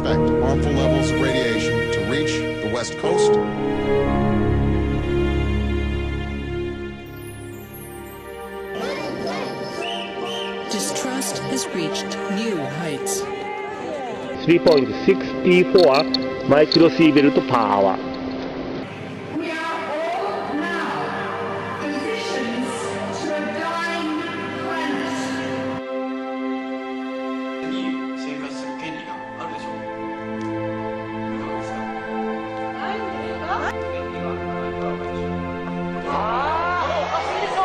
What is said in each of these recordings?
expect harmful levels of radiation to reach the West Coast. Distrust has reached new heights. 3.64 microsievert per hour. We are all now physicians to a dying planet. に生活する権利があるでしょう。いかがですか。権利がないとはでしょう。おかしいでしょう。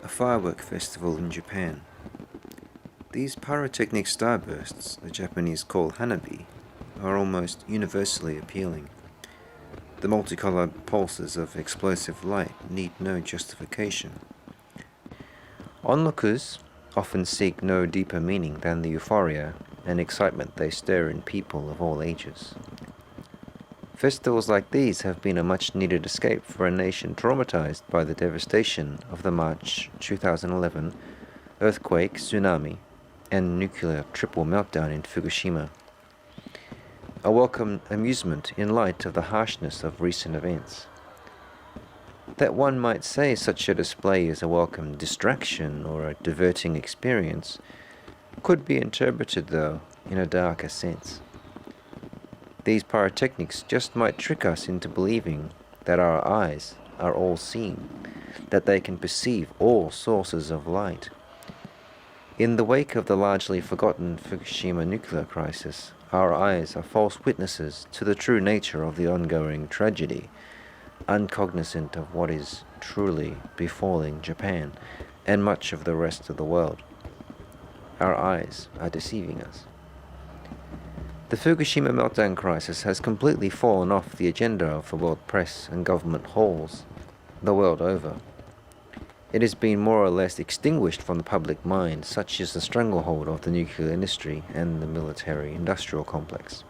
A firework festival in Japan. These pyrotechnic starbursts, the Japanese call hanabi, are almost universally appealing. The multicolored pulses of explosive light need no justification. Onlookers often seek no deeper meaning than the euphoria and excitement they stir in people of all ages. Festivals like these have been a much-needed escape for a nation traumatized by the devastation of the March 2011 earthquake, tsunami, and nuclear triple meltdown in Fukushima. A welcome amusement in light of the harshness of recent events. That one might say such a display is a welcome distraction or a diverting experience could be interpreted, though, in a darker sense. These pyrotechnics just might trick us into believing that our eyes are all-seeing, that they can perceive all sources of light. In the wake of the largely forgotten Fukushima nuclear crisis, our eyes are false witnesses to the true nature of the ongoing tragedy, uncognizant of what is truly befalling Japan and much of the rest of the world. Our eyes are deceiving us. The Fukushima meltdown crisis has completely fallen off the agenda of the world press and government halls the world over. It has been more or less extinguished from the public mind, such is the stranglehold of the nuclear industry and the military-industrial complex.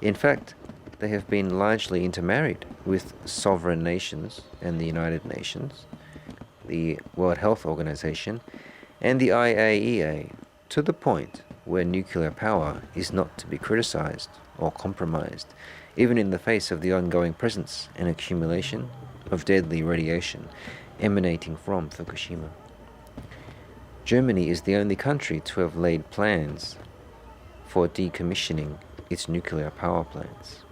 In fact, they have been largely intermarried with sovereign nations and the United Nations, the World Health Organization, and the IAEA, to the point where nuclear power is not to be criticized or compromised, even in the face of the ongoing presence and accumulation of deadly radiation emanating from Fukushima. Germany is the only country to have laid plans for decommissioning its nuclear power plants.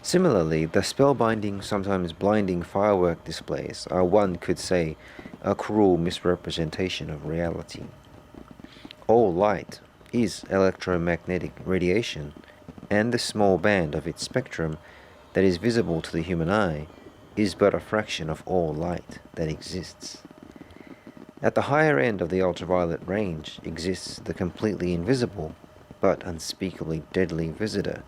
Similarly, the spellbinding, sometimes blinding firework displays are, one could say, a cruel misrepresentation of reality. All light is electromagnetic radiation, and the small band of its spectrum that is visible to the human eye is but a fraction of all light that exists. At the higher end of the ultraviolet range exists the completely invisible but unspeakably deadly visitor,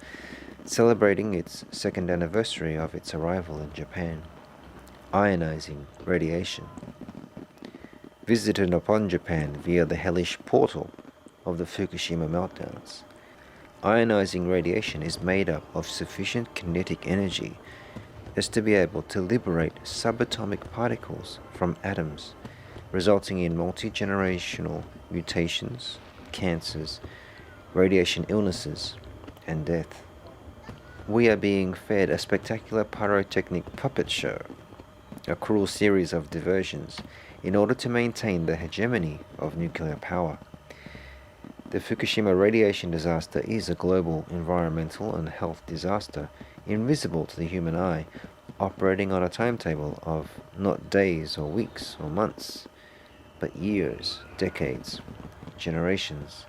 celebrating its second anniversary of its arrival in Japan. Ionizing radiation. Visited upon Japan via the hellish portal of the Fukushima meltdowns. Ionizing radiation is made up of sufficient kinetic energy as to be able to liberate subatomic particles from atoms, resulting in multi-generational mutations, cancers, radiation illnesses, and death. We are being fed a spectacular pyrotechnic puppet show, a cruel series of diversions, in order to maintain the hegemony of nuclear power. The Fukushima radiation disaster is a global environmental and health disaster, invisible to the human eye, operating on a timetable of not days or weeks or months, but years, decades, generations,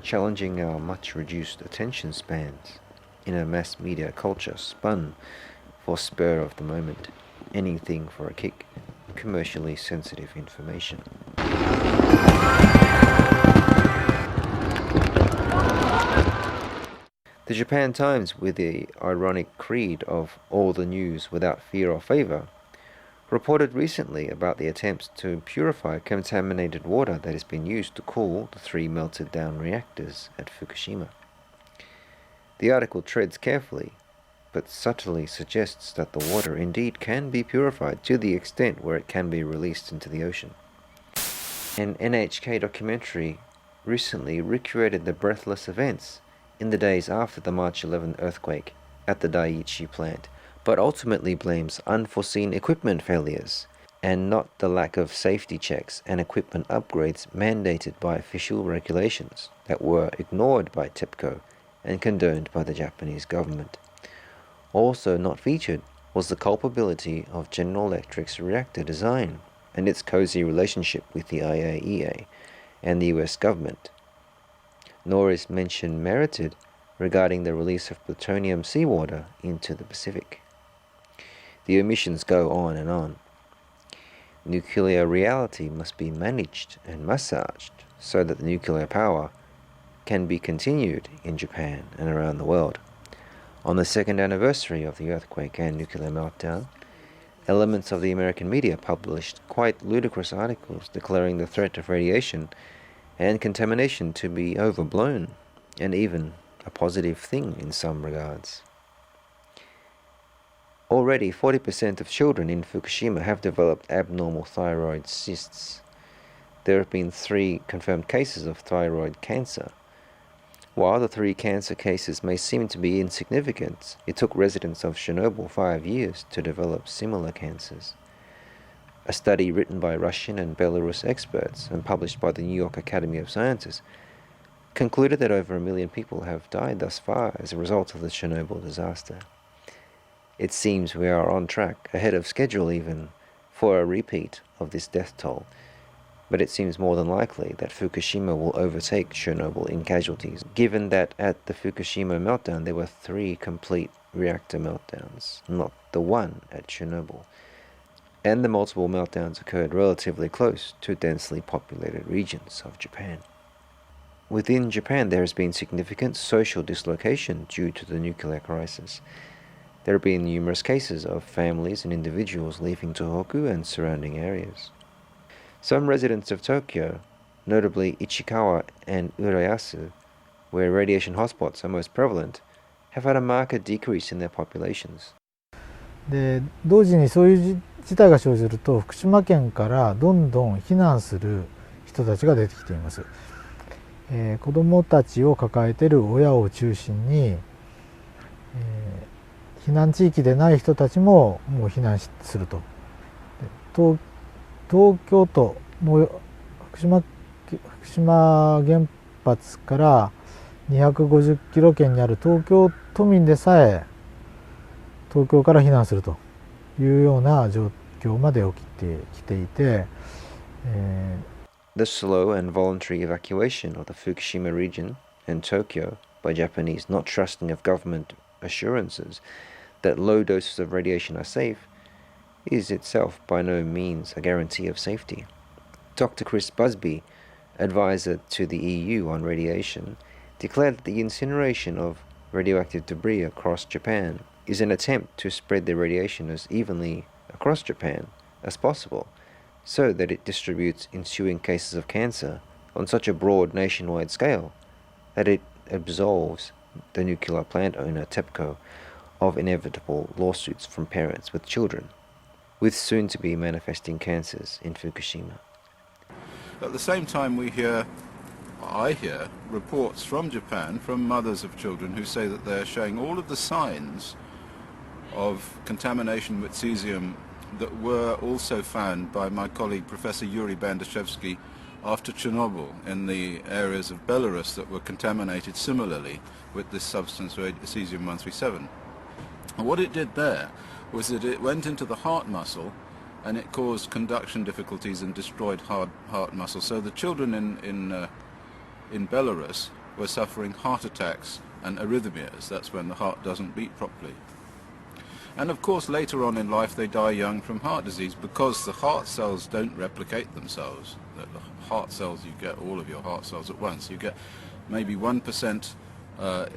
challenging our much reduced attention spans in a mass media culture spun for spur of the moment, anything for a kick, commercially sensitive information. The Japan Times, with the ironic creed of all the news without fear or favor, reported recently about the attempts to purify contaminated water that has been used to cool the 3 melted down reactors at Fukushima. The article treads carefully, but subtly suggests that the water indeed can be purified to the extent where it can be released into the ocean. An NHK documentary recently recreated the breathless events in the days after the March 11 earthquake at the Daiichi plant, but ultimately blames unforeseen equipment failures and not the lack of safety checks and equipment upgrades mandated by official regulations that were ignored by TEPCO and condoned by the Japanese government. Also not featured was the culpability of General Electric's reactor design and its cozy relationship with the IAEA and the US government. Nor is mention merited regarding the release of plutonium seawater into the Pacific. The omissions go on and on. Nuclear reality must be managed and massaged so that the nuclear power can be continued in Japan and around the world. On the second anniversary of the earthquake and nuclear meltdown, elements of the American media published quite ludicrous articles declaring the threat of radiation and contamination to be overblown, and even a positive thing in some regards. Already 40% of children in Fukushima have developed abnormal thyroid cysts. There have been 3 confirmed cases of thyroid cancer. While the 3 cancer cases may seem to be insignificant, it took residents of Chernobyl 5 years to develop similar cancers. A study written by Russian and Belarus experts and published by the New York Academy of Sciences concluded that over 1 million people have died thus far as a result of the Chernobyl disaster. It seems we are on track, ahead of schedule even, for a repeat of this death toll, but it seems more than likely that Fukushima will overtake Chernobyl in casualties, given that at the Fukushima meltdown there were 3 complete reactor meltdowns, not the one at Chernobyl, and the multiple meltdowns occurred relatively close to densely populated regions of Japan. Within Japan there has been significant social dislocation due to the nuclear crisis. There have been numerous cases of families and individuals leaving Tohoku and surrounding areas. Some residents of Tokyo, notably Ichikawa and Urayasu, where radiation hotspots are most prevalent, have had a marked decrease in their populations. で同時にそういう事態が生じると福島県からどんどん避難する人たちが出てきています。子どもたちを抱えている親を中心に、避難地域でない人たちももう避難すると。東京都も福島原発から250キロ圏にある東京都民でさえ東京から避難するというような状況まで起きてきていて、The slow and voluntary evacuation of the Fukushima region and Tokyo by Japanese not trusting of government assurances that low doses of radiation are safe is itself by no means a guarantee of safety. Dr. Chris Busby, advisor to the EU on radiation, declared that the incineration of radioactive debris across Japan is an attempt to spread the radiation as evenly across Japan as possible, so that it distributes ensuing cases of cancer on such a broad nationwide scale that it absolves the nuclear plant owner TEPCO of inevitable lawsuits from parents with children, with soon-to-be manifesting cancers in Fukushima. At the same time, I hear reports from Japan, from mothers of children, who say that they're showing all of the signs of contamination with cesium that were also found by my colleague Professor Yuri Bandashevsky after Chernobyl in the areas of Belarus that were contaminated similarly with this substance, cesium-137. And what it did there was that it went into the heart muscle and it caused conduction difficulties and destroyed heart muscle. So the children in Belarus were suffering heart attacks and arrhythmias. That's when the heart doesn't beat properly. And of course later on in life they die young from heart disease because the heart cells don't replicate themselves. The heart cells, you get all of your heart cells at once. You get maybe 1%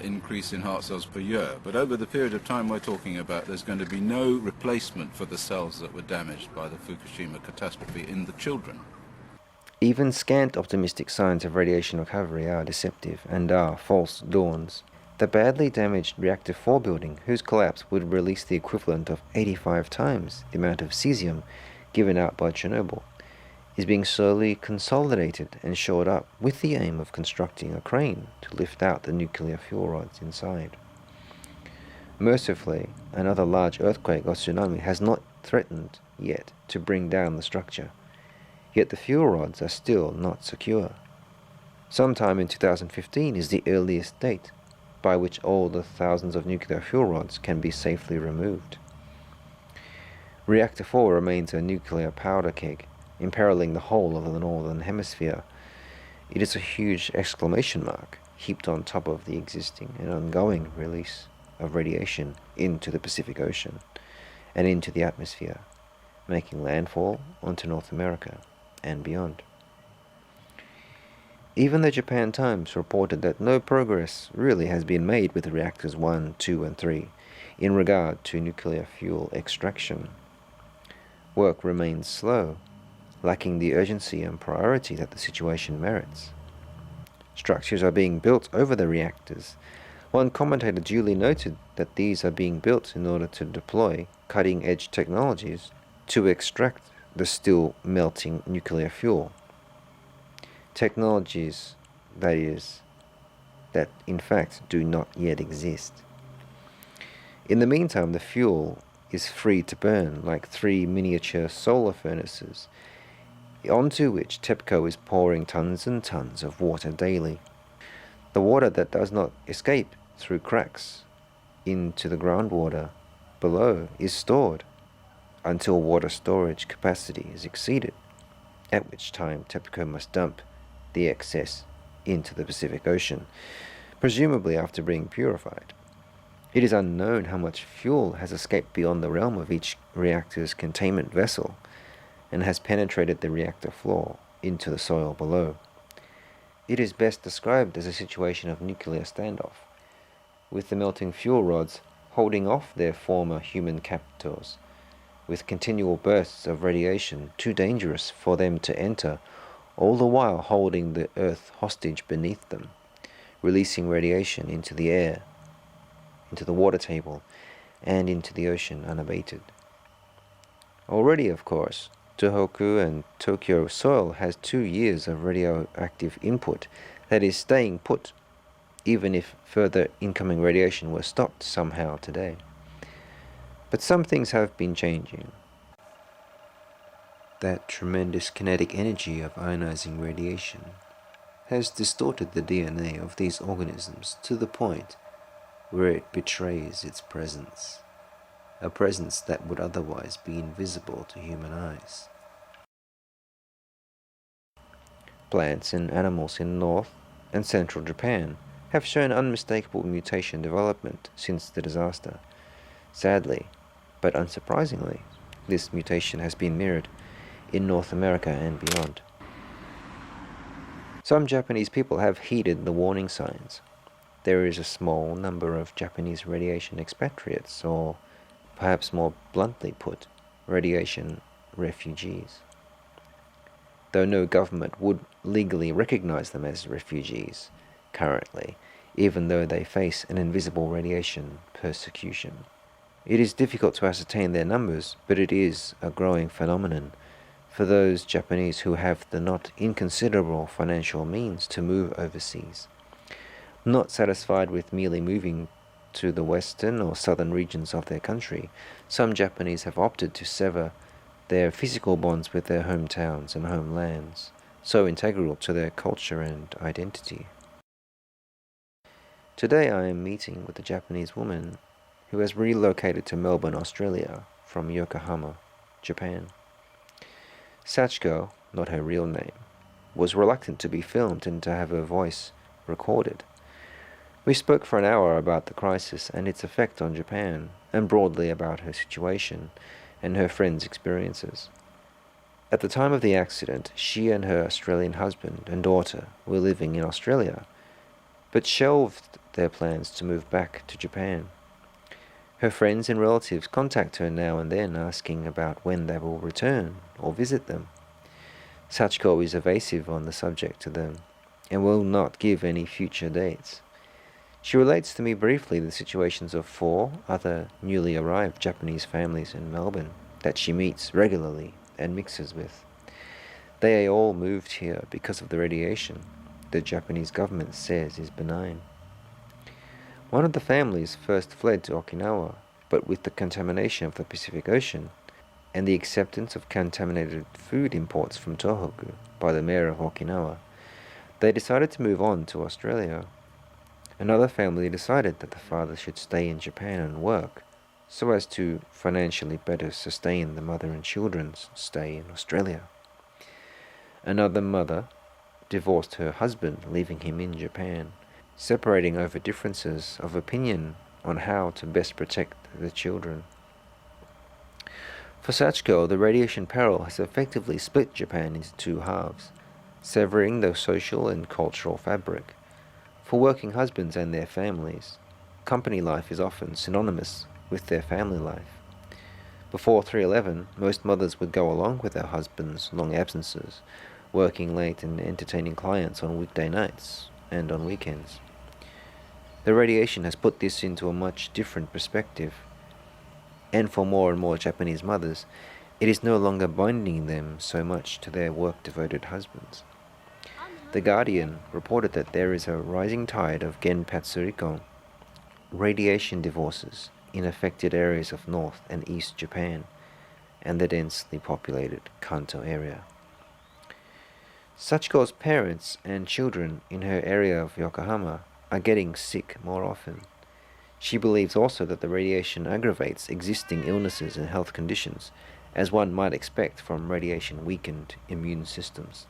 increase in heart cells per year. But over the period of time we're talking about, there's going to be no replacement for the cells that were damaged by the Fukushima catastrophe in the children. Even scant optimistic signs of radiation recovery are deceptive and are false dawns. The badly damaged Reactor 4 building, whose collapse would release the equivalent of 85 times the amount of cesium given out by Chernobyl, is being slowly consolidated and shored up with the aim of constructing a crane to lift out the nuclear fuel rods inside. Mercifully, another large earthquake or tsunami has not threatened yet to bring down the structure, yet the fuel rods are still not secure. Sometime in 2015 is the earliest date by which all the thousands of nuclear fuel rods can be safely removed. Reactor 4 remains a nuclear powder keg, imperiling the whole of the northern hemisphere. It is a huge exclamation mark heaped on top of the existing and ongoing release of radiation into the Pacific Ocean and into the atmosphere, making landfall onto North America and beyond. Even the Japan Times reported that no progress really has been made with reactors 1, 2, and 3 in regard to nuclear fuel extraction. Work remains slow, lacking the urgency and priority that the situation merits. Structures are being built over the reactors. One commentator duly noted that these are being built in order to deploy cutting-edge technologies to extract the still melting nuclear fuel. Technologies, that in fact do not yet exist. In the meantime, the fuel is free to burn like 3 miniature solar furnaces, onto which TEPCO is pouring tons and tons of water daily. The water that does not escape through cracks into the groundwater below is stored until water storage capacity is exceeded, at which time TEPCO must dump the excess into the Pacific Ocean, presumably after being purified. It is unknown how much fuel has escaped beyond the realm of each reactor's containment vessel and has penetrated the reactor floor into the soil below. It is best described as a situation of nuclear standoff, with the melting fuel rods holding off their former human captors, with continual bursts of radiation too dangerous for them to enter, all the while holding the Earth hostage beneath them, releasing radiation into the air, into the water table, and into the ocean unabated. Already, of course, Tohoku and Tokyo soil has 2 years of radioactive input that is staying put, even if further incoming radiation were stopped somehow today. But some things have been changing. That tremendous kinetic energy of ionizing radiation has distorted the DNA of these organisms to the point where it betrays its presence, a presence that would otherwise be invisible to human eyes. Plants and animals in North and Central Japan have shown unmistakable mutation development since the disaster. Sadly, but unsurprisingly, this mutation has been mirrored in North America and beyond. Some Japanese people have heeded the warning signs. there is a small number of Japanese radiation expatriates, or perhaps more bluntly put, radiation refugees. Though no government would legally recognize them as refugees currently, even though they face an invisible radiation persecution. It is difficult to ascertain their numbers, but it is a growing phenomenon for those Japanese who have the not inconsiderable financial means to move overseas. Not satisfied with merely moving to the western or southern regions of their country, some Japanese have opted to sever their physical bonds with their hometowns and homelands, so integral to their culture and identity. Today I am meeting with a Japanese woman who has relocated to Melbourne, Australia from Yokohama, Japan. Sachiko, not her real name, was reluctant to be filmed and to have her voice recorded. We spoke for an hour about the crisis and its effect on Japan, and broadly about her situation and her friends' experiences. At the time of the accident, she and her Australian husband and daughter were living in Australia, but shelved their plans to move back to Japan. Her friends and relatives contact her now and then, asking about when they will return or visit them. Sachiko is evasive on the subject to them, and will not give any future dates. She relates to me briefly the situations of 4 other newly arrived Japanese families in Melbourne that she meets regularly and mixes with. They all moved here because of the radiation the Japanese government says is benign. One of the families first fled to Okinawa, but with the contamination of the Pacific Ocean and the acceptance of contaminated food imports from Tohoku by the mayor of Okinawa, they decided to move on to Australia. Another family decided that the father should stay in Japan and work, so as to financially better sustain the mother and children's stay in Australia. Another mother divorced her husband, leaving him in Japan, separating over differences of opinion on how to best protect the children. For Sachiko, the radiation peril has effectively split Japan into 2 halves, severing the social and cultural fabric. For working husbands and their families, company life is often synonymous with their family life. Before 3/11, most mothers would go along with their husbands' long absences, working late and entertaining clients on weekday nights and on weekends. The radiation has put this into a much different perspective, and for more and more Japanese mothers, it is no longer binding them so much to their work-devoted husbands. The Guardian reported that there is a rising tide of genpatsurikon, radiation divorces, in affected areas of North and East Japan and the densely populated Kanto area. Sachiko's parents and children in her area of Yokohama are getting sick more often. She believes also that the radiation aggravates existing illnesses and health conditions, as one might expect from radiation-weakened immune systems.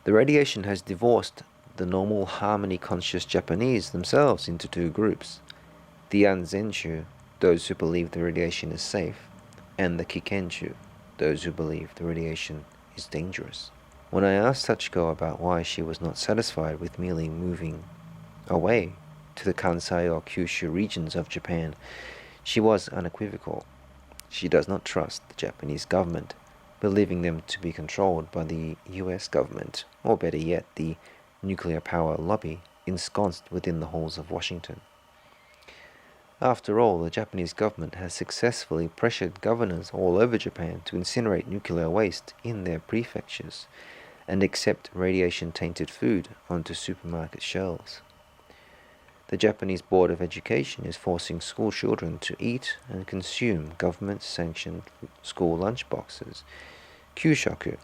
The radiation has divorced the normal harmony-conscious Japanese themselves into 2 groups: the Anzenshu, those who believe the radiation is safe, and the Kikenshu, those who believe the radiation is dangerous. When I asked Sachiko about why she was not satisfied with merely moving away to the Kansai or Kyushu regions of Japan, she was unequivocal. She does not trust the Japanese government, believing them to be controlled by the US government, or better yet, the nuclear power lobby ensconced within the halls of Washington. After all, the Japanese government has successfully pressured governors all over Japan to incinerate nuclear waste in their prefectures and accept radiation-tainted food onto supermarket shelves. The Japanese Board of Education is forcing school children to eat and consume government-sanctioned school lunchboxes, kyushoku,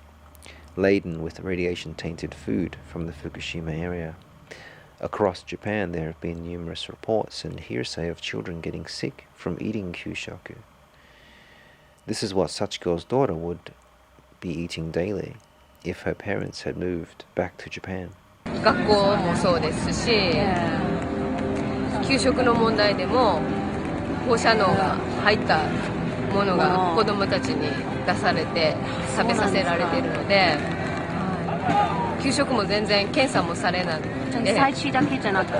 laden with radiation-tainted food from the Fukushima area. Across Japan, there have been numerous reports and hearsay of children getting sick from eating kyushoku. This is what Sachiko's daughter would be eating daily if her parents had moved back to Japan. 学校もそうですし、給食の問題でも放射能が入ったものが子どもたちに出されて食べさせられているので、給食も全然検査もされない最地だけじゃなくて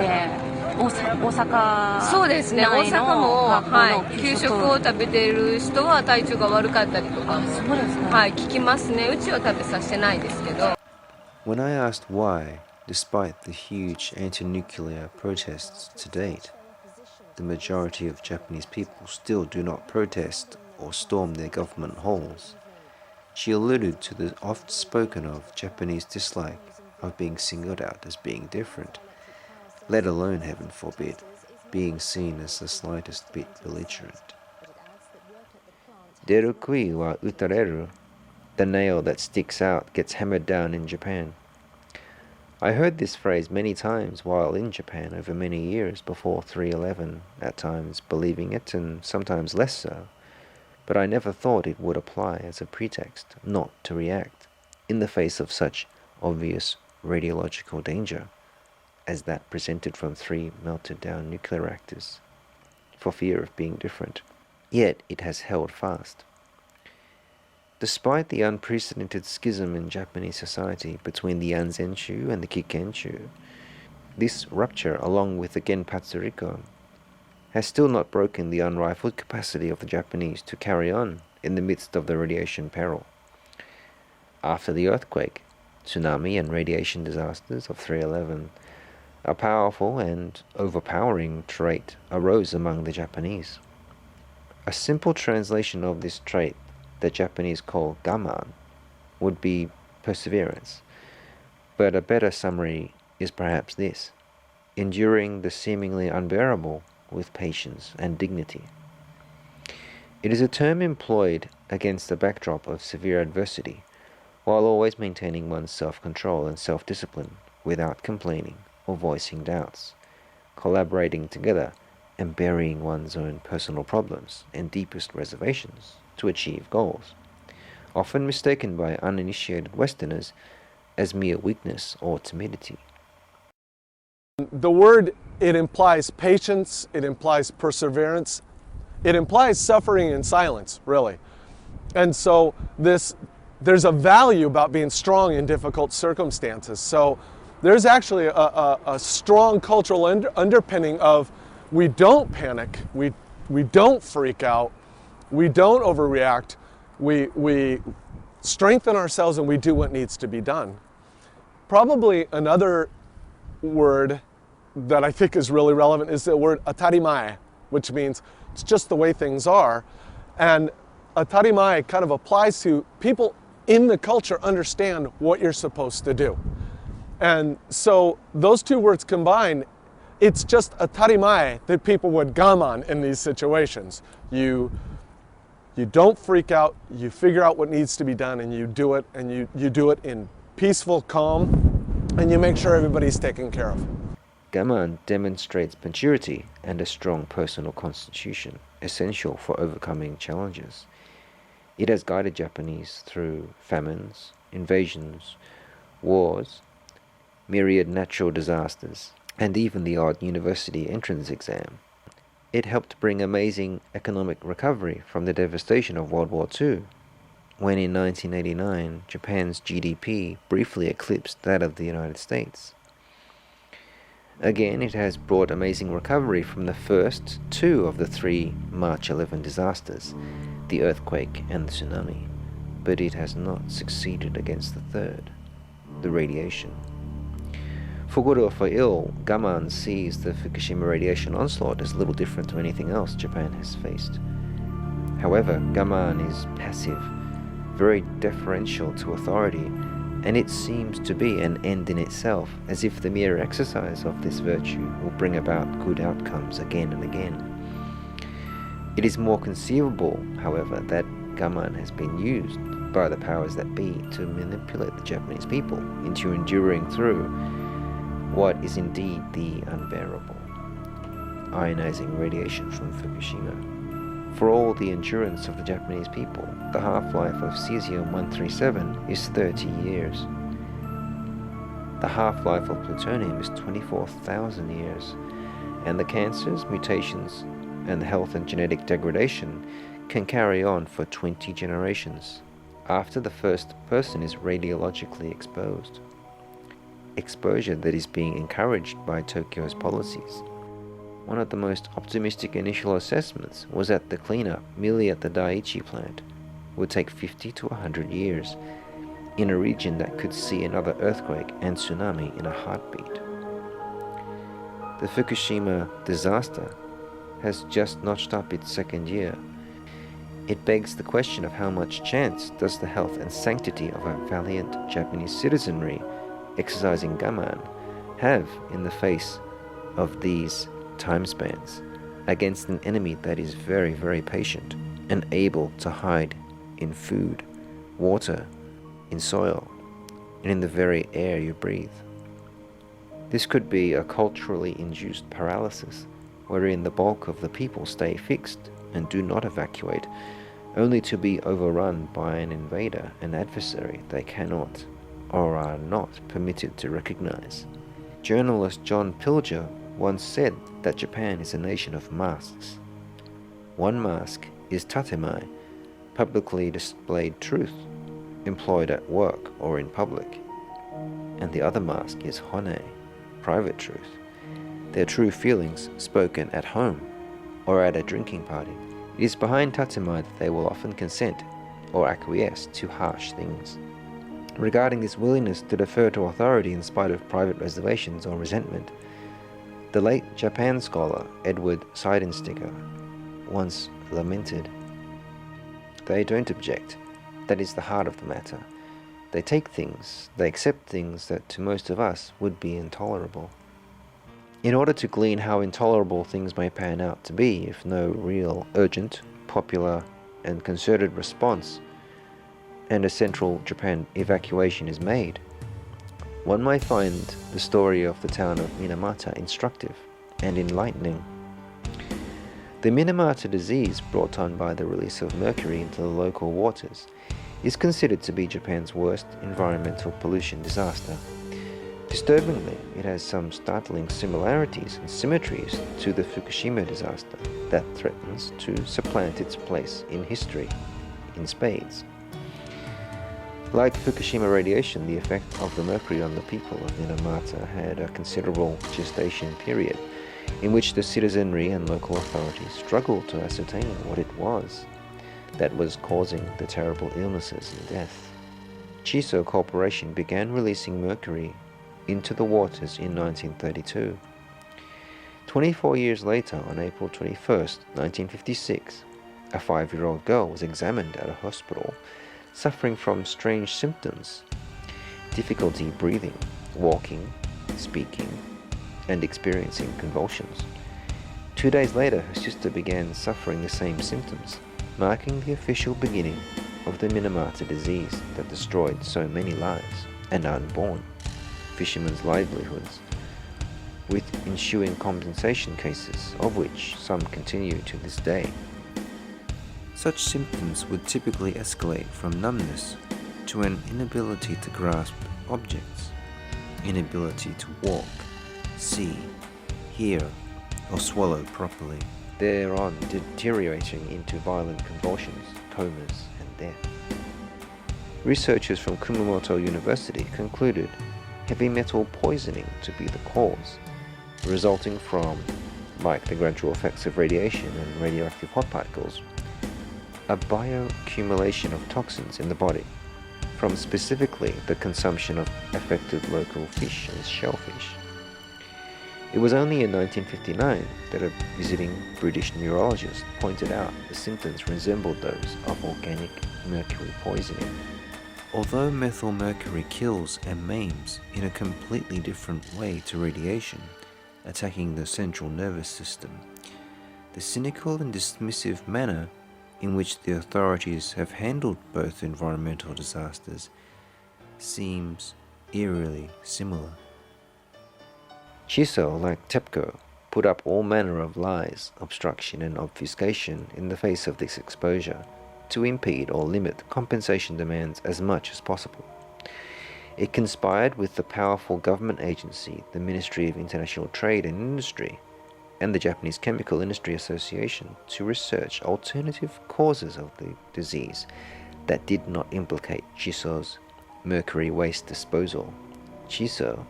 大阪そうですね、大阪も、はい、給食を食べている人は体調が悪かったりとか、そうですね、はい、聞きますね。うちは食べさせてないですけど。When I asked why, despite the huge anti-nuclear protests to date, the majority of Japanese people still do not protest or storm their government halls, she alluded to the oft-spoken of Japanese dislike of being singled out as being different, let alone, heaven forbid, being seen as the slightest bit belligerent. Deru kui wa utareru, the nail that sticks out gets hammered down in Japan. I heard this phrase many times while in Japan over many years before 3/11, at times believing it and sometimes less so, but I never thought it would apply as a pretext not to react in the face of such obvious radiological danger as that presented from 3 melted down nuclear reactors, for fear of being different. Yet it has held fast. Despite the unprecedented schism in Japanese society between the Anzenshu and the Kikenshu, this rupture, along with the Genpatsuriko, has still not broken the unrivaled capacity of the Japanese to carry on in the midst of the radiation peril. After the earthquake, tsunami and radiation disasters of 3/11, a powerful and overpowering trait arose among the Japanese. A simple translation of this trait that Japanese call gaman would be perseverance, but a better summary is perhaps this: enduring the seemingly unbearable with patience and dignity. It is a term employed against the backdrop of severe adversity, while always maintaining one's self-control and self-discipline without complaining or voicing doubts, collaborating together and burying one's own personal problems and deepest reservations to achieve goals, often mistaken by uninitiated Westerners as mere weakness or timidity. The word, it implies patience, it implies perseverance, it implies suffering in silence, really. And so there's a value about being strong in difficult circumstances. So there's actually a strong cultural underpinning of we don't panic, we don't freak out, we don't overreact, we strengthen ourselves and we do what needs to be done. Probably another word that I think is really relevant is the word atarimae, which means it's just the way things are. And atarimae kind of applies to people in the culture understand what you're supposed to do. And so those two words combined, it's just atarimae that people would gaman in these situations. You don't freak out, you figure out what needs to be done and you do it, and you do it in peaceful calm, and you make sure everybody's taken care of. Gaman demonstrates maturity and a strong personal constitution, essential for overcoming challenges. It has guided Japanese through famines, invasions, wars, myriad natural disasters, and even the odd university entrance exam. It helped bring amazing economic recovery from the devastation of World War II, when in 1989 Japan's GDP briefly eclipsed that of the United States. Again, it has brought amazing recovery from the first 2 of the 3 March 11 disasters, the earthquake and the tsunami, but it has not succeeded against the third, the radiation. For good or for ill, Gaman sees the Fukushima radiation onslaught as little different to anything else Japan has faced. However, Gaman is passive, very deferential to authority, and it seems to be an end in itself, as if the mere exercise of this virtue will bring about good outcomes again and again. It is more conceivable, however, that Gaman has been used by the powers that be to manipulate the Japanese people into enduring through what is indeed the unbearable, ionizing radiation from Fukushima. For all the endurance of the Japanese people, the half-life of cesium-137 is 30 years. The half-life of plutonium is 24,000 years, and the cancers, mutations, and the health and genetic degradation can carry on for 20 generations after the first person is radiologically exposed. exposure that is being encouraged by Tokyo's policies. One of the most optimistic initial assessments was that the cleanup merely at the Daiichi plant would take 50 to 100 years in a region that could see another earthquake and tsunami in a heartbeat. The Fukushima disaster has just notched up its second year. It begs the question of how much chance does the health and sanctity of a valiant Japanese citizenry exercising gaman have in the face of these time spans against an enemy that is very, very patient and able to hide in food, water, in soil, and in the very air you breathe. This could be a culturally induced paralysis, wherein the bulk of the people stay fixed and do not evacuate, only to be overrun by an invader, an adversary they cannot or are not permitted to recognize. Journalist John Pilger once said that Japan is a nation of masks. One mask is tatemae, publicly displayed truth, employed at work or in public, and the other mask is hone, private truth, their true feelings spoken at home or at a drinking party. It is behind tatemae that they will often consent or acquiesce to harsh things. Regarding this willingness to defer to authority in spite of private reservations or resentment, the late Japan scholar Edward Seidensticker once lamented, "They don't object. That is the heart of the matter. They take things, they accept things that to most of us would be intolerable." In order to glean how intolerable things may pan out to be if no real, urgent, popular, and concerted response and a central Japan evacuation is made, one may find the story of the town of Minamata instructive and enlightening. The Minamata disease, brought on by the release of mercury into the local waters, is considered to be Japan's worst environmental pollution disaster. Disturbingly, it has some startling similarities and symmetries to the Fukushima disaster that threatens to supplant its place in history in spades. Like Fukushima radiation, the effect of the mercury on the people of Minamata had a considerable gestation period in which the citizenry and local authorities struggled to ascertain what it was that was causing the terrible illnesses and death. Chiso Corporation began releasing mercury into the waters in 1932. 24 years later, on April 21st, 1956, a 5-year-old girl was examined at a hospital suffering from strange symptoms: difficulty breathing, walking, speaking, and experiencing convulsions. 2 days later, her sister began suffering the same symptoms, marking the official beginning of the Minamata disease that destroyed so many lives and unborn fishermen's livelihoods, with ensuing compensation cases, of which some continue to this day. Such symptoms would typically escalate from numbness to an inability to grasp objects, inability to walk, see, hear, or swallow properly, thereon deteriorating into violent convulsions, comas, and death. Researchers from Kumamoto University concluded heavy metal poisoning to be the cause, resulting from, like the gradual effects of radiation and radioactive hot particles, a bioaccumulation of toxins in the body, from specifically the consumption of affected local fish and shellfish. It was only in 1959 that a visiting British neurologist pointed out the symptoms resembled those of organic mercury poisoning. Although methylmercury kills and maims in a completely different way to radiation, attacking the central nervous system, the cynical and dismissive manner in which the authorities have handled both environmental disasters seems eerily similar. Chiso, like TEPCO, put up all manner of lies, obstruction, and obfuscation in the face of this exposure to impede or limit compensation demands as much as possible. It conspired with the powerful government agency, the Ministry of International Trade and Industry, and the Japanese Chemical Industry Association to research alternative causes of the disease that did not implicate Chiso's mercury waste disposal. Chiso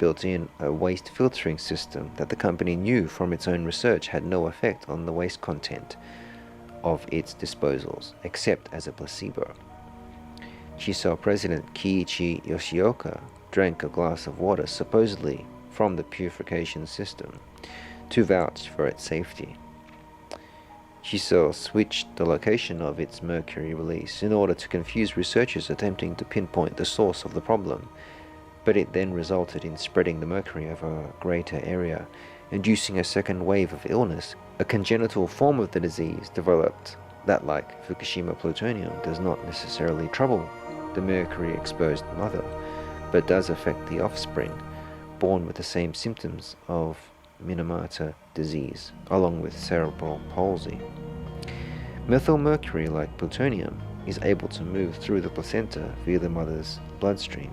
built in a waste filtering system that the company knew from its own research had no effect on the waste content of its disposals, except as a placebo. Chiso President Kiichi Yoshioka drank a glass of water supposedly from the purification system to vouch for its safety. Chiso switched the location of its mercury release in order to confuse researchers attempting to pinpoint the source of the problem, but it then resulted in spreading the mercury over a greater area, inducing a second wave of illness. A congenital form of the disease developed that, like Fukushima plutonium, does not necessarily trouble the mercury-exposed mother, but does affect the offspring, born with the same symptoms of Minamata disease, along with cerebral palsy. Methylmercury, like plutonium, is able to move through the placenta via the mother's bloodstream.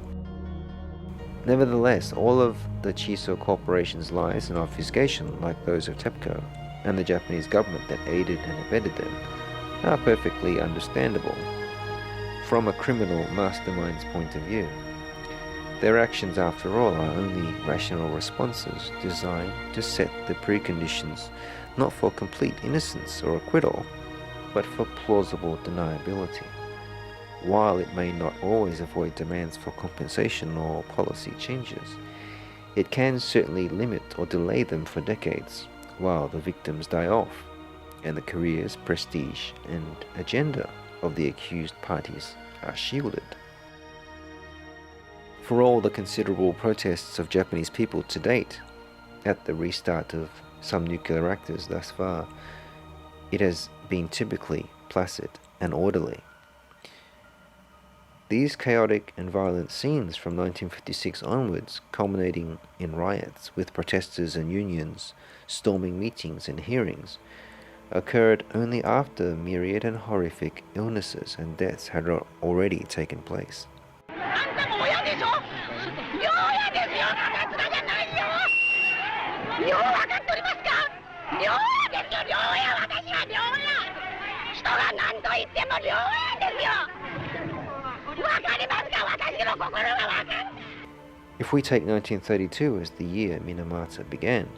Nevertheless, all of the Chiso Corporation's lies and obfuscation, like those of TEPCO and the Japanese government that aided and abetted them, are perfectly understandable from a criminal mastermind's point of view. Their actions, after all, are only rational responses designed to set the preconditions not for complete innocence or acquittal, but for plausible deniability. While it may not always avoid demands for compensation or policy changes, it can certainly limit or delay them for decades while the victims die off and the careers, prestige, and agenda of the accused parties are shielded. For all the considerable protests of Japanese people to date at the restart of some nuclear reactors thus far, it has been typically placid and orderly. These chaotic and violent scenes from 1956 onwards, culminating in riots with protesters and unions storming meetings and hearings, occurred only after myriad and horrific illnesses and deaths had already taken place. If we take 1932 as the year Minamata began,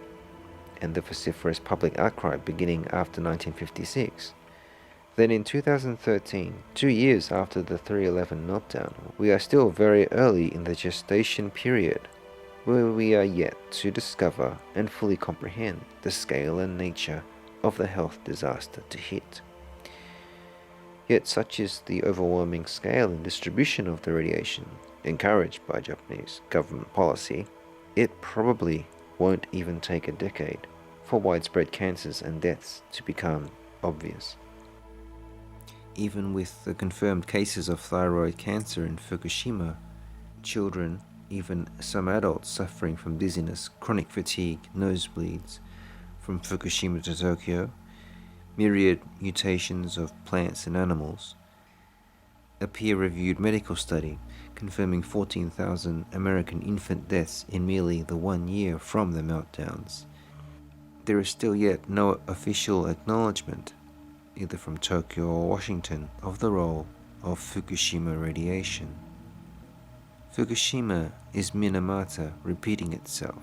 and the vociferous public outcry beginning after 1956, then in 2013, 2 years after the 3/11 meltdown, we are still very early in the gestation period, where we are yet to discover and fully comprehend the scale and nature of the health disaster to hit. Yet such is the overwhelming scale and distribution of the radiation encouraged by Japanese government policy, it probably won't even take a decade for widespread cancers and deaths to become obvious. Even with the confirmed cases of thyroid cancer in Fukushima, children, even some adults suffering from dizziness, chronic fatigue, nosebleeds from Fukushima to Tokyo, myriad mutations of plants and animals, a peer-reviewed medical study confirming 14,000 American infant deaths in merely the 1 year from the meltdowns. There is still yet no official acknowledgement, either from Tokyo or Washington, of the role of Fukushima radiation. Fukushima is Minamata repeating itself.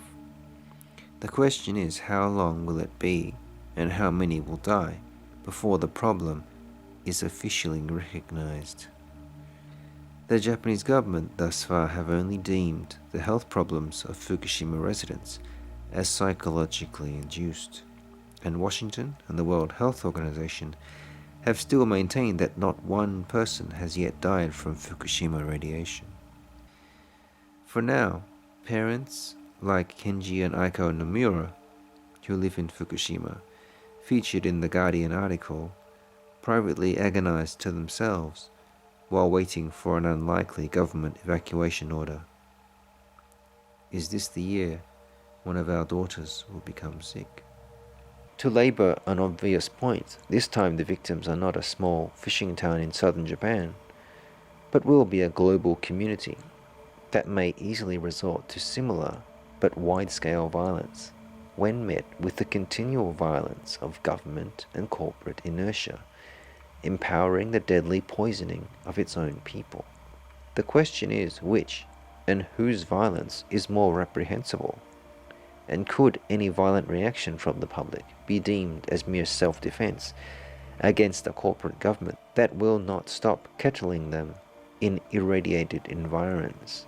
The question is, how long will it be, and how many will die before the problem is officially recognized? The Japanese government thus far have only deemed the health problems of Fukushima residents as psychologically induced, and Washington and the World Health Organization have still maintained that not one person has yet died from Fukushima radiation. For now, parents like Kenji and Aiko Nomura, who live in Fukushima, featured in the Guardian article, privately agonized to themselves while waiting for an unlikely government evacuation order. Is this the year one of our daughters will become sick? To labor an obvious point, this time the victims are not a small fishing town in southern Japan, but will be a global community that may easily resort to similar but wide-scale violence when met with the continual violence of government and corporate inertia, empowering the deadly poisoning of its own people. The question is which, and whose violence is more reprehensible? And could any violent reaction from the public be deemed as mere self-defense against a corporate government that will not stop kettling them in irradiated environments,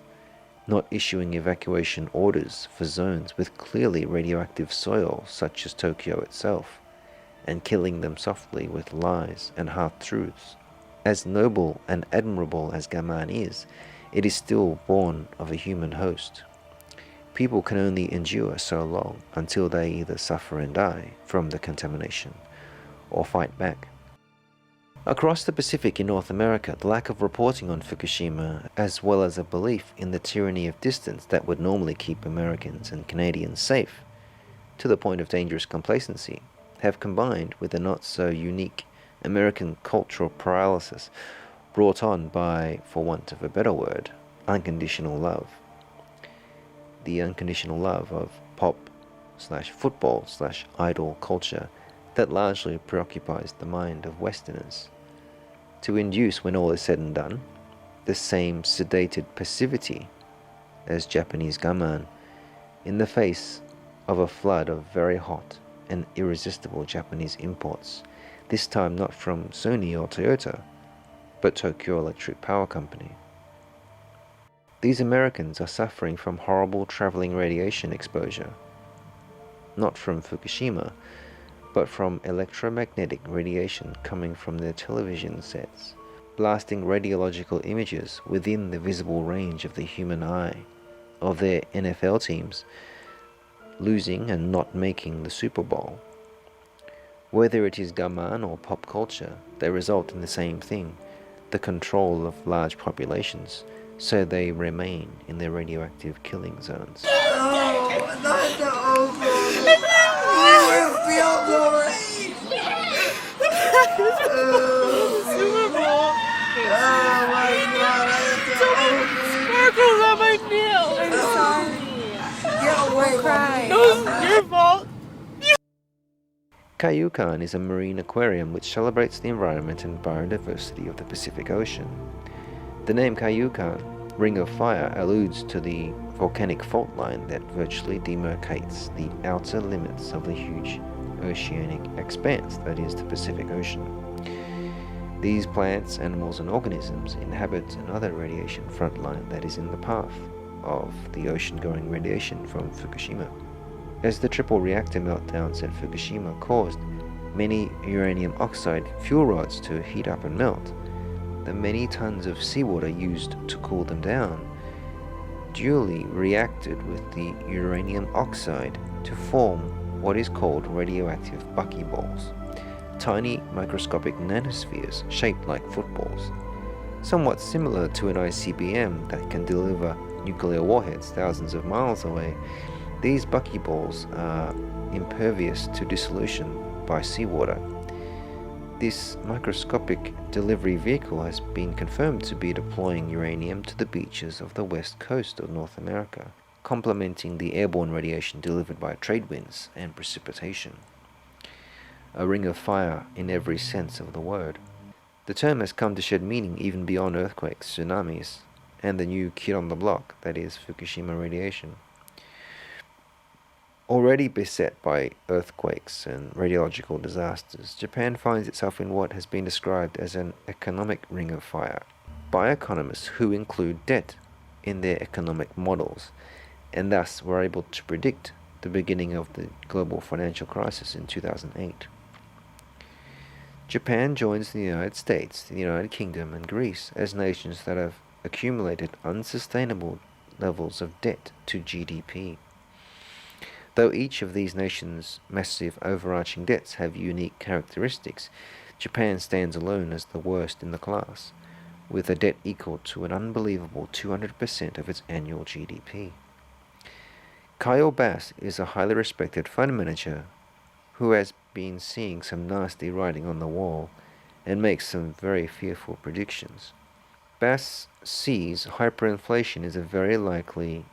not issuing evacuation orders for zones with clearly radioactive soil such as Tokyo itself, and killing them softly with lies and half-truths? As noble and admirable as Gaman is, it is still born of a human host. People can only endure so long until they either suffer and die from the contamination or fight back. Across the Pacific in North America, the lack of reporting on Fukushima, as well as a belief in the tyranny of distance that would normally keep Americans and Canadians safe, to the point of dangerous complacency, have combined with a not-so-unique American cultural paralysis brought on by, for want of a better word, unconditional love. The unconditional love of pop/football/idol culture that largely preoccupies the mind of Westerners, to induce, when all is said and done, the same sedated passivity as Japanese gaman in the face of a flood of very hot and irresistible Japanese imports, this time not from Sony or Toyota, but Tokyo Electric Power Company. These Americans are suffering from horrible traveling radiation exposure, not from Fukushima, but from electromagnetic radiation coming from their television sets, blasting radiological images within the visible range of the human eye of their NFL teams losing and not making the Super Bowl. Whether it is gaman or pop culture, they result in the same thing, the control of large populations, so they remain in their radioactive killing zones. Sparkles on my nails. I'm sorry. Get away. Don't cry. No, it's your fault. Kaiyukan is a marine aquarium which celebrates the environment and biodiversity of the Pacific Ocean. The name Kaiyukan, Ring of Fire, alludes to the volcanic fault line that virtually demarcates the outer limits of the huge oceanic expanse that is the Pacific Ocean. These plants, animals, and organisms inhabit another radiation frontline that is in the path of the ocean-going radiation from Fukushima. As the triple reactor meltdowns at Fukushima caused many uranium oxide fuel rods to heat up and melt, the many tons of seawater used to cool them down duly reacted with the uranium oxide to form what is called radioactive buckyballs, tiny microscopic nanospheres shaped like footballs, somewhat similar to an ICBM that can deliver nuclear warheads thousands of miles away. These buckyballs are impervious to dissolution by seawater. This microscopic delivery vehicle has been confirmed to be deploying uranium to the beaches of the west coast of North America, complementing the airborne radiation delivered by trade winds and precipitation. A ring of fire in every sense of the word. The term has come to shed meaning even beyond earthquakes, tsunamis, and the new kid on the block, that is Fukushima radiation. Already beset by earthquakes and radiological disasters, Japan finds itself in what has been described as an economic ring of fire by economists who include debt in their economic models, and thus were able to predict the beginning of the global financial crisis in 2008. Japan joins the United States, the United Kingdom, and Greece as nations that have accumulated unsustainable levels of debt to GDP. Though each of these nations' massive overarching debts have unique characteristics, Japan stands alone as the worst in the class, with a debt equal to an unbelievable 200% of its annual GDP. Kyle Bass is a highly respected fund manager who has been seeing some nasty writing on the wall and makes some very fearful predictions. Bass sees hyperinflation as a very likely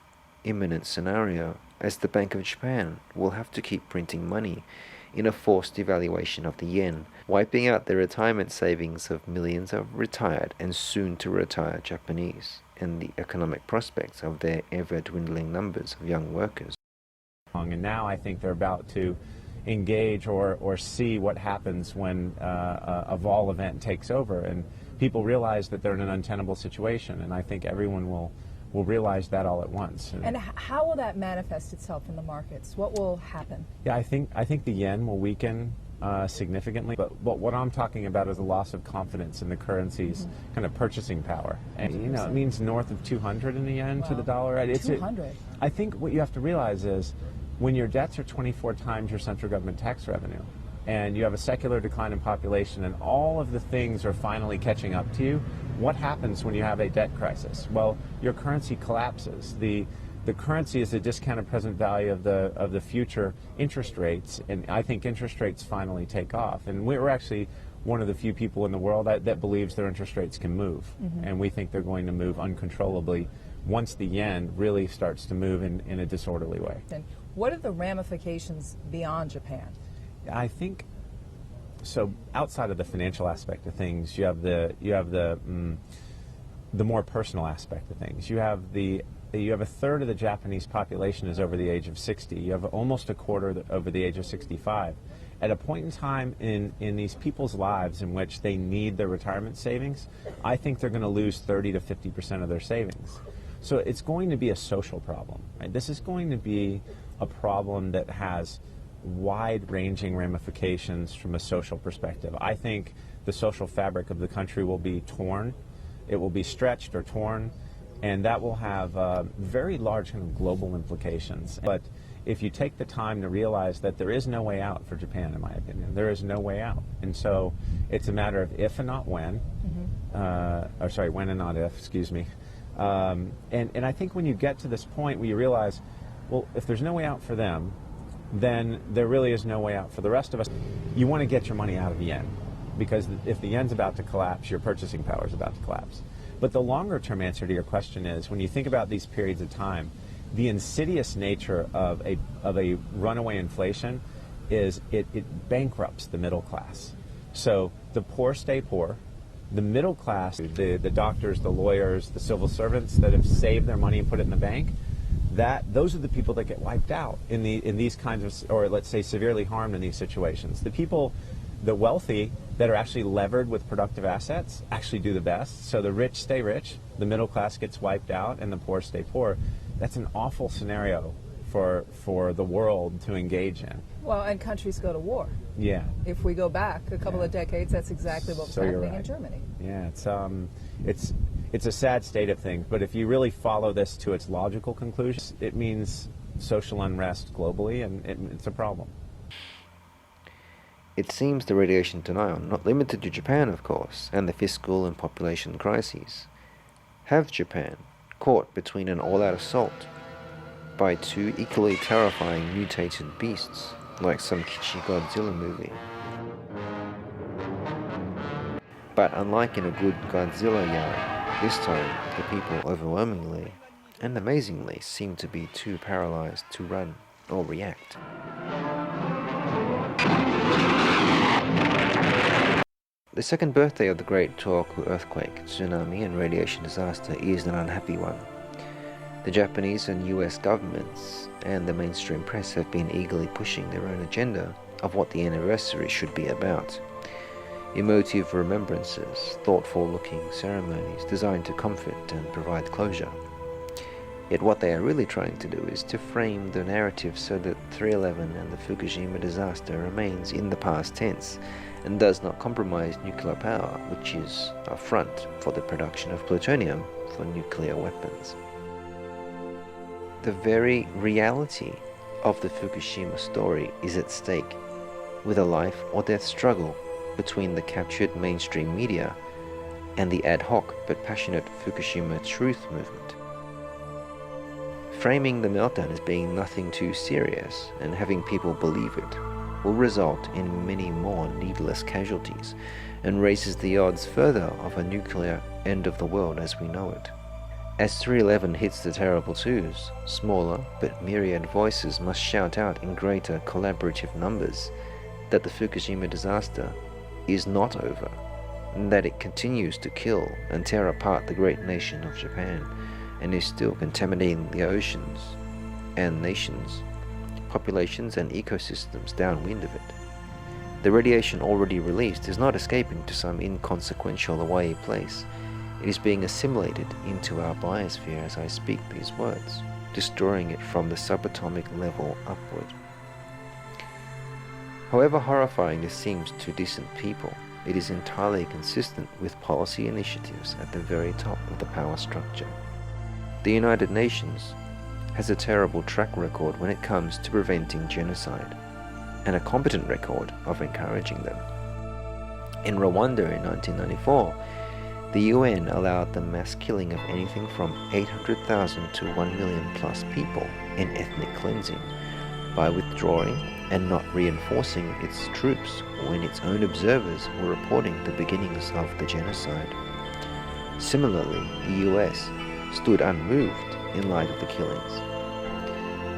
imminent scenario, as the Bank of Japan will have to keep printing money in a forced devaluation of the yen, wiping out the retirement savings of millions of retired and soon-to-retire Japanese, and the economic prospects of their ever-dwindling numbers of young workers. And now I think they're about to engage or see what happens when a vol event takes over, and people realize that they're in an untenable situation, and I think everyone will realize that all at once. And how will that manifest itself in the markets? What will happen? Yeah, I think the yen will weaken significantly, but what I'm talking about is a loss of confidence in the currency's kind of purchasing power. And it means north of 200 in the yen to the dollar. 200. I think what you have to realize is when your debts are 24 times your central government tax revenue, and you have a secular decline in population, and all of the things are finally catching up to you, what happens when you have a debt crisis? Well, your currency collapses. The currency is the discounted present value of the future interest rates, and I think interest rates finally take off. And we're actually one of the few people in the world that believes their interest rates can move, and we think they're going to move uncontrollably once the yen really starts to move in a disorderly way. And what are the ramifications beyond Japan? I think so. Outside of the financial aspect of things, you have the more personal aspect of things. You have a third of the Japanese population is over the age of 60. You have almost a quarter over the age of 65. At a point in time in these people's lives in which they need their retirement savings, I think they're going to lose 30 to 50% of their savings. So it's going to be a social problem. Right? This is going to be a problem that has wide-ranging ramifications from a social perspective. I think the social fabric of the country will be torn. It will be stretched or torn, and that will have very large kind of global implications. But if you take the time to realize that there is no way out for Japan, in my opinion, there is no way out. And so it's a matter of if and not when, or sorry, when and not if, excuse me. And I think when you get to this point where you realize, well, if there's no way out for them, then there really is no way out for the rest of us. You want to get your money out of the yen, because if the yen's about to collapse, your purchasing power is about to collapse. But the longer term answer to your question is, when you think about these periods of time, the insidious nature of a runaway inflation is it bankrupts the middle class. So the poor stay poor. The middle class, the doctors, the lawyers, the civil servants that have saved their money and put it in the bank, those are the people that get wiped out in these kinds of, or let's say severely harmed in these situations. The people, the wealthy that are actually levered with productive assets actually do the best. So the rich stay rich, the middle class gets wiped out, and the poor stay poor. That's an awful scenario for the world to engage in. Well, and countries go to war. Yeah. If we go back a couple of decades, that's exactly what was happening in Germany. Yeah, it's a sad state of things, but if you really follow this to its logical conclusions, it means social unrest globally, and it's a problem. It seems the radiation denial, not limited to Japan of course, and the fiscal and population crises, have Japan caught between an all-out assault by two equally terrifying mutated beasts, like some kitschy Godzilla movie. But unlike in a good Godzilla yarn, this time the people overwhelmingly and amazingly seem to be too paralyzed to run or react. The second birthday of the great Tohoku earthquake, tsunami and radiation disaster is an unhappy one. The Japanese and US governments and the mainstream press have been eagerly pushing their own agenda of what the anniversary should be about. Emotive remembrances, thoughtful-looking ceremonies designed to comfort and provide closure. Yet what they are really trying to do is to frame the narrative so that 3/11 and the Fukushima disaster remains in the past tense and does not compromise nuclear power, which is a front for the production of plutonium for nuclear weapons. The very reality of the Fukushima story is at stake, with a life or death struggle between the captured mainstream media and the ad hoc but passionate Fukushima truth movement. Framing the meltdown as being nothing too serious and having people believe it will result in many more needless casualties and raises the odds further of a nuclear end of the world as we know it. As 3/11 hits the terrible twos, smaller but myriad voices must shout out in greater collaborative numbers that the Fukushima disaster is not over, and that it continues to kill and tear apart the great nation of Japan, and is still contaminating the oceans and nations, populations and ecosystems downwind of it. The radiation already released is not escaping to some inconsequential away place. It is being assimilated into our biosphere as I speak these words, destroying it from the subatomic level upward. However horrifying this seems to decent people, it is entirely consistent with policy initiatives at the very top of the power structure. The United Nations has a terrible track record when it comes to preventing genocide, and a competent record of encouraging them. In Rwanda in 1994, the UN allowed the mass killing of anything from 800,000 to 1 million plus people in ethnic cleansing by withdrawing and not reinforcing its troops when its own observers were reporting the beginnings of the genocide. Similarly, the US stood unmoved in light of the killings.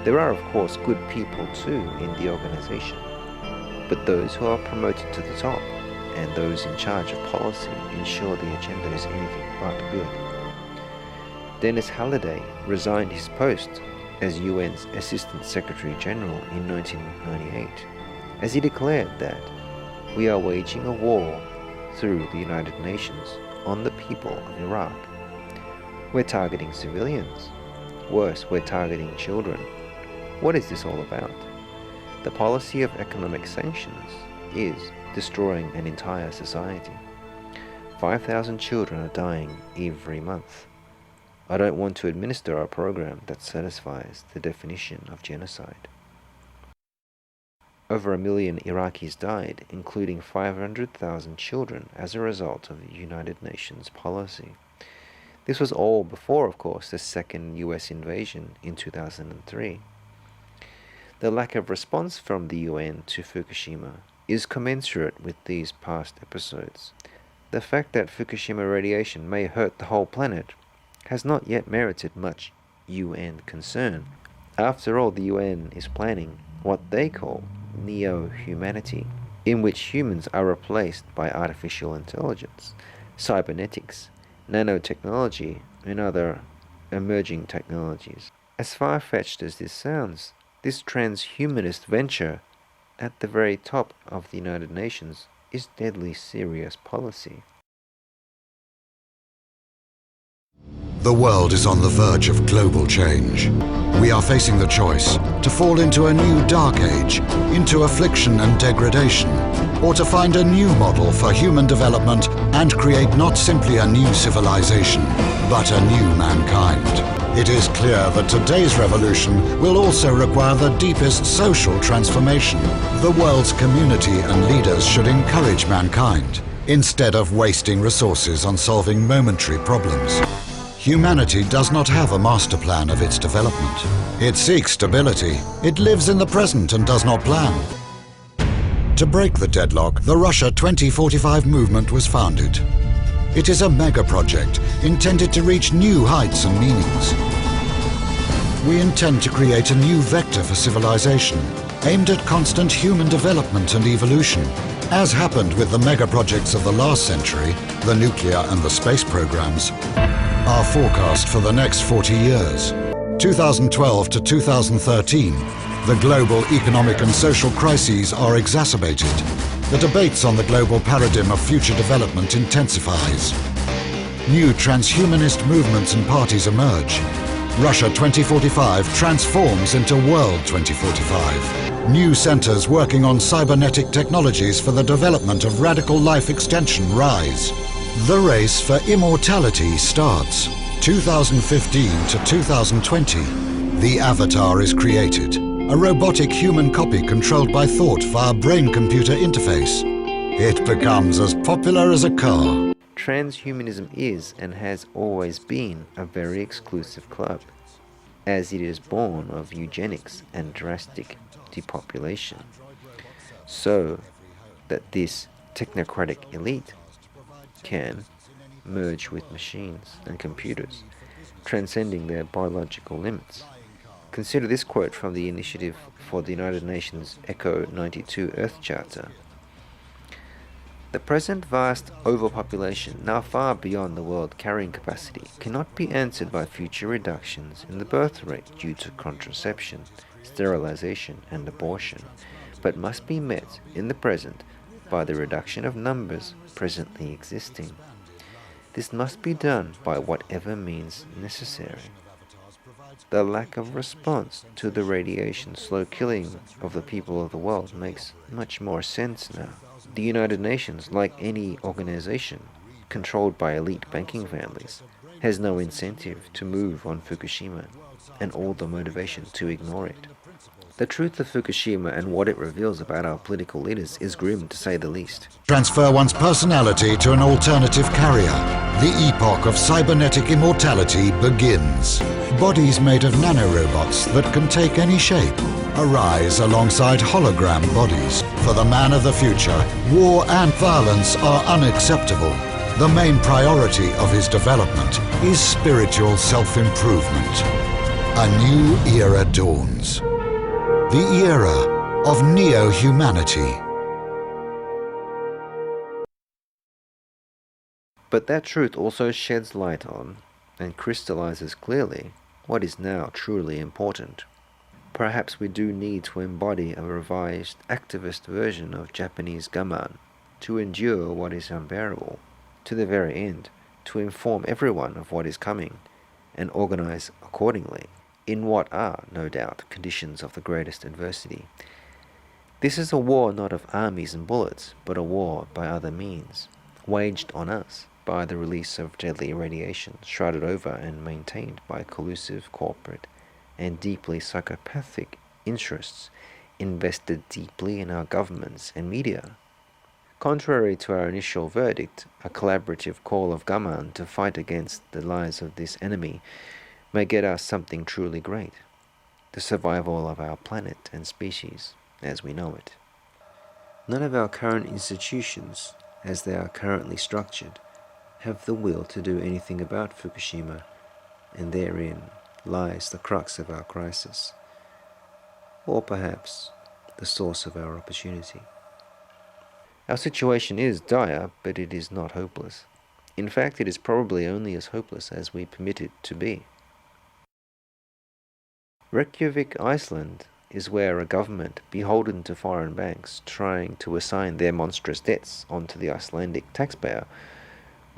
There are of course good people too in the organization, but those who are promoted to the top and those in charge of policy ensure the agenda is anything but good. Dennis Halliday resigned his post as UN's Assistant Secretary General in 1998, as he declared that we are waging a war through the United Nations on the people of Iraq. We're targeting civilians. Worse, we're targeting children. What is this all about? The policy of economic sanctions is destroying an entire society. 5,000 children are dying every month. I don't want to administer a program that satisfies the definition of genocide. Over 1 million Iraqis died, including 500,000 children, as a result of the United Nations policy. This was all before, of course, the second US invasion in 2003. The lack of response from the UN to Fukushima is commensurate with these past episodes. The fact that Fukushima radiation may hurt the whole planet has not yet merited much UN concern. After all, the UN is planning what they call neo-humanity, in which humans are replaced by artificial intelligence, cybernetics, nanotechnology, and other emerging technologies. As far-fetched as this sounds, this transhumanist venture at the very top of the United Nations is deadly serious policy. The world is on the verge of global change. We are facing the choice to fall into a new dark age, into affliction and degradation, or to find a new model for human development and create not simply a new civilization, but a new mankind. It is clear that today's revolution will also require the deepest social transformation. The world's community and leaders should encourage mankind, instead of wasting resources on solving momentary problems. Humanity does not have a master plan of its development. It seeks stability. It lives in the present and does not plan. To break the deadlock, the Russia 2045 movement was founded. It is a mega project intended to reach new heights and meanings. We intend to create a new vector for civilization, aimed at constant human development and evolution. As happened with the mega projects of the last century, the nuclear and the space programs, our forecast for the next 40 years, 2012 to 2013, the global economic and social crises are exacerbated. The debates on the global paradigm of future development intensifies. New transhumanist movements and parties emerge. Russia 2045 transforms into World 2045. New centers working on cybernetic technologies for the development of radical life extension rise. The race for immortality starts. 2015 to 2020, the Avatar is created. A robotic human copy controlled by thought via brain-computer interface. It becomes as popular as a car. Transhumanism is and has always been a very exclusive club, as it is born of eugenics and drastic depopulation, so that this technocratic elite can merge with machines and computers, transcending their biological limits, Consider this quote from the Initiative for the United Nations Echo 92 Earth Charter. The present vast overpopulation, now far beyond the world carrying capacity, cannot be answered by future reductions in the birth rate due to contraception, sterilization, and abortion, but must be met in the present by the reduction of numbers presently existing. This must be done by whatever means necessary. The lack of response to the radiation slow killing of the people of the world makes much more sense now. The United Nations, like any organization controlled by elite banking families, has no incentive to move on Fukushima and all the motivation to ignore it. The truth of Fukushima and what it reveals about our political leaders is grim, to say the least. Transfer one's personality to an alternative carrier. The epoch of cybernetic immortality begins. Bodies made of nanorobots that can take any shape arise alongside hologram bodies. For the man of the future, war and violence are unacceptable. The main priority of his development is spiritual self-improvement. A new era dawns. The era of neo-humanity. But that truth also sheds light on and crystallizes clearly what is now truly important. Perhaps we do need to embody a revised activist version of Japanese gaman, to endure what is unbearable, to the very end, to inform everyone of what is coming, and organize accordingly, in what are, no doubt, conditions of the greatest adversity. This is a war not of armies and bullets, but a war by other means, waged on us by the release of deadly radiation, shrouded over and maintained by collusive corporate and deeply psychopathic interests invested deeply in our governments and media. Contrary to our initial verdict, a collaborative call of gaman to fight against the lies of this enemy may get us something truly great, the survival of our planet and species as we know it. None of our current institutions, as they are currently structured, have the will to do anything about Fukushima, and therein lies the crux of our crisis, or perhaps the source of our opportunity. Our situation is dire, but it is not hopeless. In fact, it is probably only as hopeless as we permit it to be. Reykjavik, Iceland, is where a government beholden to foreign banks trying to assign their monstrous debts onto the Icelandic taxpayer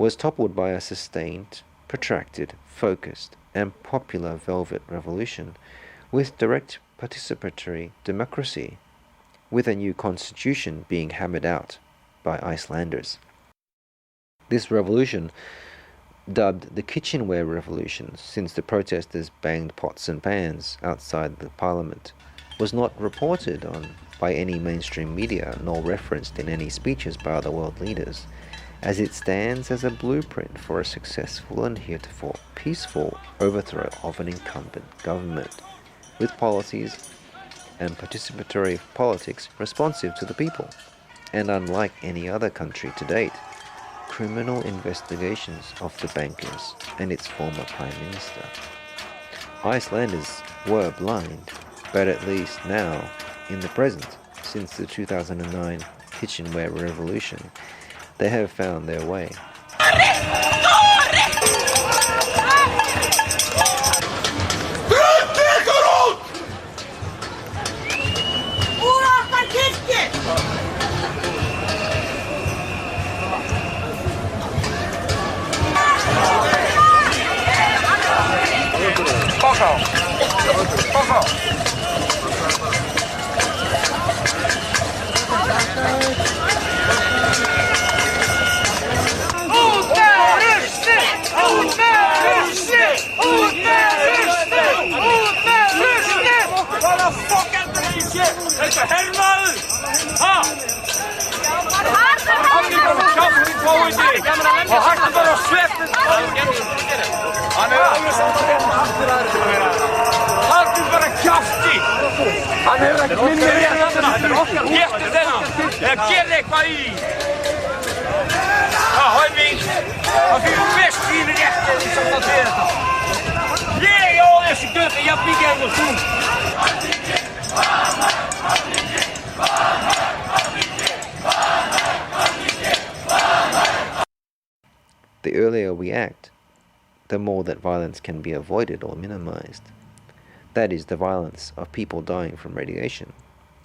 was toppled by a sustained, protracted, focused, and popular velvet revolution with direct participatory democracy, with a new constitution being hammered out by Icelanders. This revolution, dubbed the kitchenware revolution since the protesters banged pots and pans outside the parliament, was not reported on by any mainstream media nor referenced in any speeches by other world leaders, as it stands as a blueprint for a successful and heretofore peaceful overthrow of an incumbent government, with policies and participatory politics responsive to the people, and unlike any other country to date, criminal investigations of the bankers and its former Prime Minister. Icelanders were blind, but at least now, in the present, since the 2009 kitchenware revolution, they have found their way. Jag bygger The earlier we act, the more that violence can be avoided or minimized. That is the violence of people dying from radiation,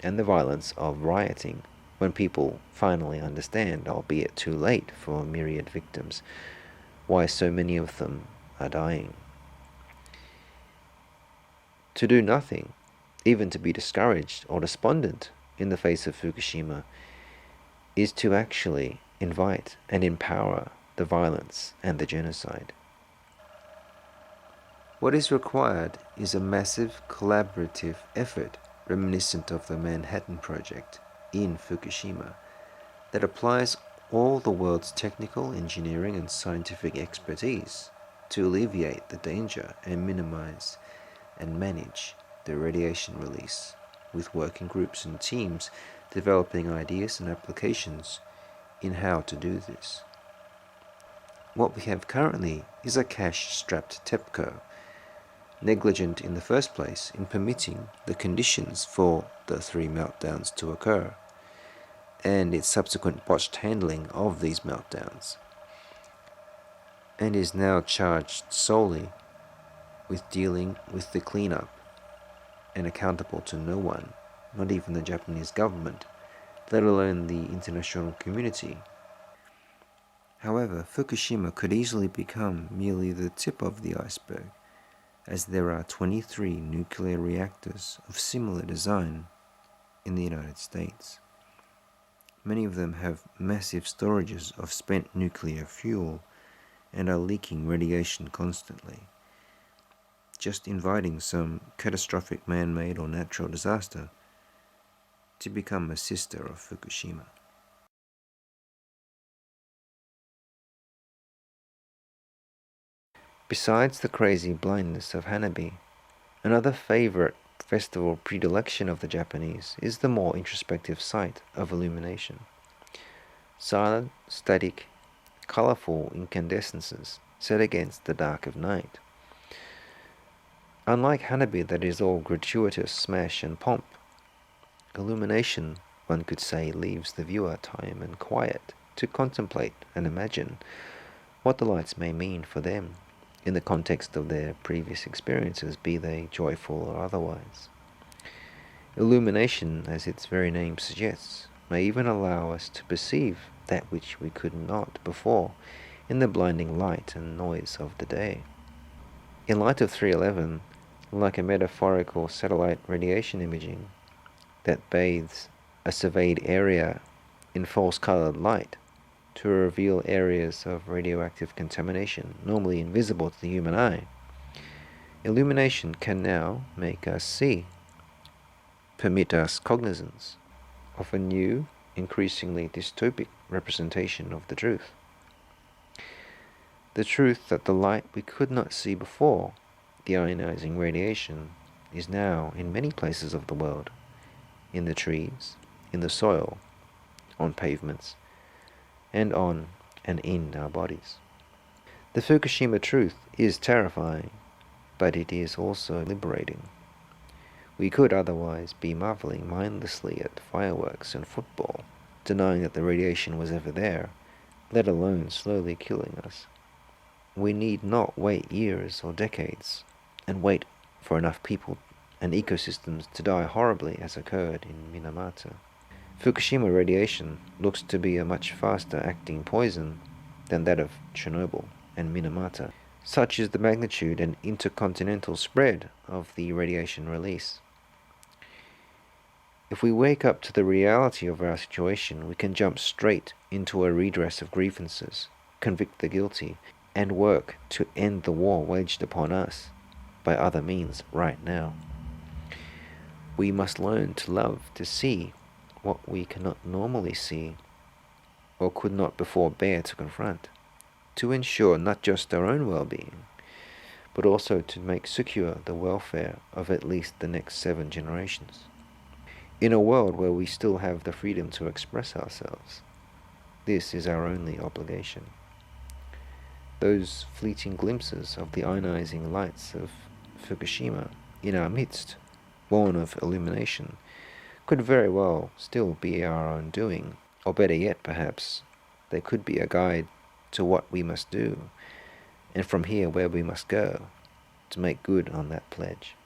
and the violence of rioting when people finally understand, albeit too late for myriad victims, why so many of them are dying. To do nothing, even to be discouraged or despondent in the face of Fukushima, is to actually invite and empower the violence and the genocide. What is required is a massive collaborative effort reminiscent of the Manhattan Project in Fukushima that applies all the world's technical, engineering and scientific expertise to alleviate the danger and minimize and manage the radiation release, with working groups and teams developing ideas and applications in how to do this. What we have currently is a cash-strapped TEPCO, negligent in the first place in permitting the conditions for the 3 meltdowns to occur, and its subsequent botched handling of these meltdowns, and is now charged solely with dealing with the cleanup and accountable to no one, not even the Japanese government, let alone the international community. However, Fukushima could easily become merely the tip of the iceberg, as there are 23 nuclear reactors of similar design in the United States. Many of them have massive storages of spent nuclear fuel and are leaking radiation constantly, just inviting some catastrophic man-made or natural disaster to become a sister of Fukushima. Besides the crazy blindness of Hanabi, another favorite festival predilection of the Japanese is the more introspective sight of illumination. Silent, static, colorful incandescences set against the dark of night. Unlike Hanabi that is all gratuitous smash and pomp, illumination, one could say, leaves the viewer time and quiet to contemplate and imagine what the lights may mean for them in the context of their previous experiences, be they joyful or otherwise. Illumination, as its very name suggests, may even allow us to perceive that which we could not before in the blinding light and noise of the day. In light of 311, like a metaphorical satellite radiation imaging that bathes a surveyed area in false-colored light to reveal areas of radioactive contamination normally invisible to the human eye, illumination can now make us see, permit us cognizance of a new, increasingly dystopic representation of the truth. The truth that the light we could not see before, the ionizing radiation, is now in many places of the world, in the trees, in the soil, on pavements, and on and in our bodies. The Fukushima truth is terrifying, but it is also liberating. We could otherwise be marveling mindlessly at fireworks and football, denying that the radiation was ever there, let alone slowly killing us. We need not wait years or decades and wait for enough people and ecosystems to die horribly as occurred in Minamata. Fukushima radiation looks to be a much faster acting poison than that of Chernobyl and Minamata. Such is the magnitude and intercontinental spread of the radiation release. If we wake up to the reality of our situation, we can jump straight into a redress of grievances, convict the guilty, and work to end the war waged upon us by other means right now. We must learn to love, to see what we cannot normally see or could not before bear to confront, to ensure not just our own well-being, but also to make secure the welfare of at least the next 7 generations. In a world where we still have the freedom to express ourselves, this is our only obligation. Those fleeting glimpses of the ionizing lights of Fukushima in our midst, born of illumination, could very well still be our own doing, or better yet, perhaps, they could be a guide to what we must do, and from here where we must go, to make good on that pledge.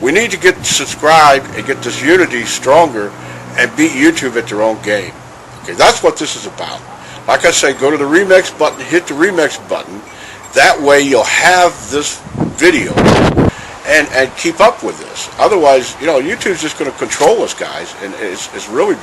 We need to get subscribed and get this unity stronger and beat YouTube at their own game. Okay, that's what this is about. Like I say, go to the remix button, hit the remix button. That way you'll have this video and keep up with this. Otherwise, you know, YouTube's just going to control us, guys, and it's really bad.